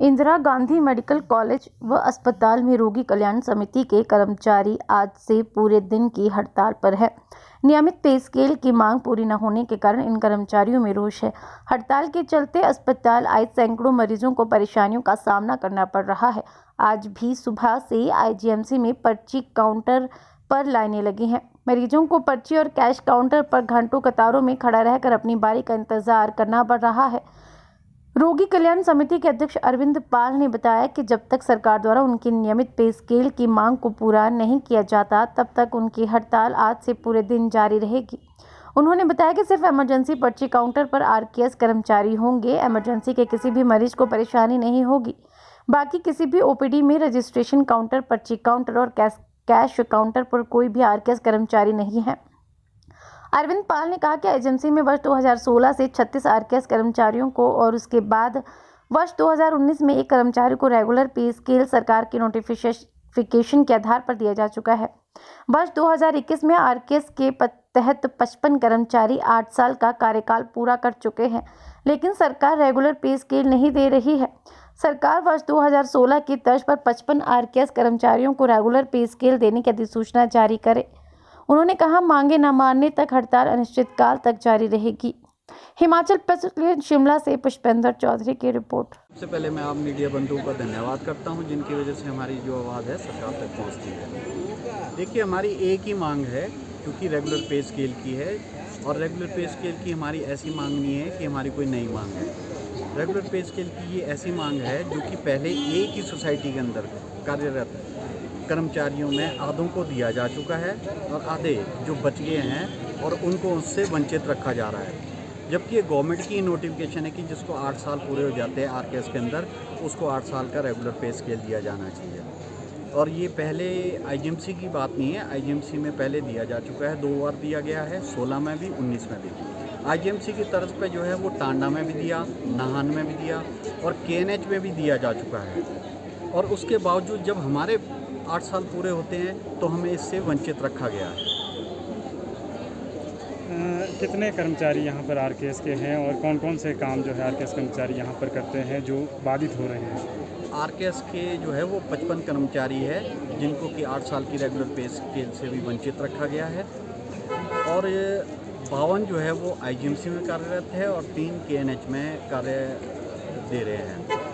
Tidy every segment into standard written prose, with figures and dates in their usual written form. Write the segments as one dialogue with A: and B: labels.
A: Indira Gandhi medical college व अस्पताल में रोगी कल्याण समिति के कर्मचारी आज से पूरे दिन की हड़ताल पर है। नियमित पे स्केल की मांग पूरी न होने के कारण इन कर्मचारियों में रोष है। हड़ताल के चलते अस्पताल आए सैकड़ों मरीजों को परेशानियों का सामना करना पड़ रहा है। आज भी सुबह से आईजीएमसी में पर्ची काउंटर पर लाइनें लगी हैं। मरीजों को पर्ची और कैश काउंटर पर घंटों कतारों में खड़ा रहकर अपनी बारी का इंतजार करना पड़ रहा है। रोगी कल्याण समिति के अध्यक्ष अरविंद पाल ने बताया कि जब तक सरकार द्वारा उनकी नियमित पे स्केल की मांग को पूरा नहीं किया जाता, तब तक उनकी हड़ताल आज से पूरे दिन जारी रहेगी। उन्होंने बताया कि सिर्फ इमरजेंसी पर्ची काउंटर पर आरकेएस कर्मचारी होंगे। इमरजेंसी के किसी भी मरीज को परेशानी नहीं होगी। बाकी किसी भी ओपीडी में रजिस्ट्रेशन काउंटर, पर्ची काउंटर और कैश काउंटर पर कोई भी आरकेएस कर्मचारी नहीं है। अरविंद पाल ने कहा कि एजेंसी में वर्ष 2016 से 36 आरकेएस कर्मचारियों को और उसके बाद वर्ष 2019 में एक कर्मचारी को रेगुलर पे स्केल सरकार के नोटिफिकेशन के आधार पर दिया जा चुका है। वर्ष 2021 में आरकेएस के तहत 55 कर्मचारी 8 साल का कार्यकाल पूरा कर चुके हैं, लेकिन सरकार रेगुलर पे स्केल नहीं दे रही है। सरकार वर्ष 2016 की तर्ज पर 55 आरकेएस कर्मचारियों को रेगुलर पे स्केल देने की अधिसूचना जारी करे। उन्होंने कहा, मांगे न मानने तक हड़ताल अनिश्चितकाल तक जारी रहेगी। हिमाचल प्रदेश शिमला से पुष्पेंद्र चौधरी की रिपोर्ट।
B: सबसे पहले मैं आप मीडिया बंधुओं का धन्यवाद करता हूं, जिनकी वजह से हमारी जो आवाज़ है सरकार तक पहुंचती है। देखिए, हमारी एक ही मांग है, क्योंकि रेगुलर पे स्केल की है, और रेगुलर पे स्केल की हमारी ऐसी मांग नहीं है कि हमारी कोई नई मांग है। रेगुलर पे स्केल की ये ऐसी मांग है जो कि पहले एक ही सोसाइटी के अंदर कार्यरत कर्मचारियों में आधों को दिया जा चुका है और आधे जो बच गए हैं और उनको उससे वंचित रखा जा रहा है। जबकि ये गवर्नमेंट की नोटिफिकेशन है कि जिसको 8 साल पूरे हो जाते हैं आरकेएस के अंदर, उसको 8 साल का रेगुलर पे स्केल दिया जाना चाहिए। और ये पहले आईजीएमसी की बात नहीं है, आईजीएमसी में पहले दिया जा चुका है, 2 बार दिया गया है, 16 में भी, 19 में भी। आईजीएमसी की तर्ज पे जो है वो टांडा में भी दिया, नाहन में भी दिया और केएनएच में भी दिया जा चुका है। और उसके बावजूद जब हमारे 8 साल पूरे होते हैं तो हमें इससे वंचित रखा गया है।
C: कितने कर्मचारी यहाँ पर आरकेएस के हैं और कौन कौन से काम जो है आरकेएस कर्मचारी यहाँ पर करते हैं जो बाधित हो रहे हैं?
B: आरकेएस के जो है वो 55 कर्मचारी है, जिनको कि 8 साल की रेगुलर पे स्केल से भी वंचित रखा गया है, और 52 जो है वो आईजीएमसी में कार्यरत है और 3 केएनएच में कार्य दे रहे हैं।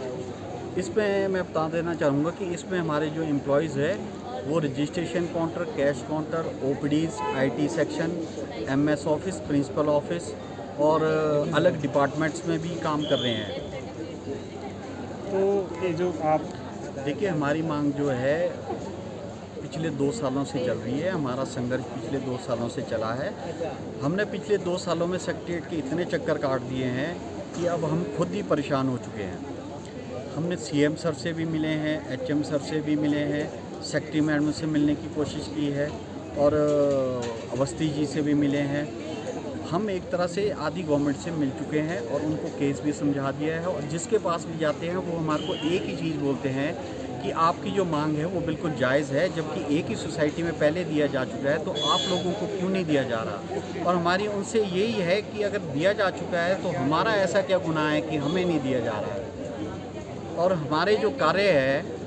B: इसमें मैं बता देना चाहूँगा कि इसमें हमारे जो एम्प्लॉयज़ है वो registration counter, cash counter, OPDs, IT section, MS office, principal office और अलग डिपार्टमेंट्स में भी काम कर रहे हैं।
C: तो ये जो आप
B: देखिए, हमारी मांग जो है पिछले 2 सालों से चल रही है। हमारा संघर्ष पिछले 2 सालों से चला है। हमने पिछले 2 सालों में सेक्रेटरीट के इतने चक्कर काट दिए हैं कि अब हम खुद ही परेशान हो चुके हैं। हमने सीएम सर से भी मिले हैं, एचएम सर से भी मिले हैं, सेक्रेटरी मैडम से मिलने की कोशिश की है और अवस्थी जी से भी मिले हैं। हम एक तरह से आधी गवर्नमेंट से मिल चुके हैं और उनको केस भी समझा दिया है, और जिसके पास भी जाते हैं वो हमारे को एक ही चीज़ बोलते हैं कि आपकी जो मांग है वो बिल्कुल जायज़ है, जबकि एक ही सोसाइटी में पहले दिया जा चुका है, तो आप लोगों को क्यों नहीं दिया जा रहा। और हमारी उनसे यही है कि अगर दिया जा चुका है तो हमारा ऐसा क्या गुनाह है कि हमें नहीं दिया जा रहा है। और हमारे जो कार्य है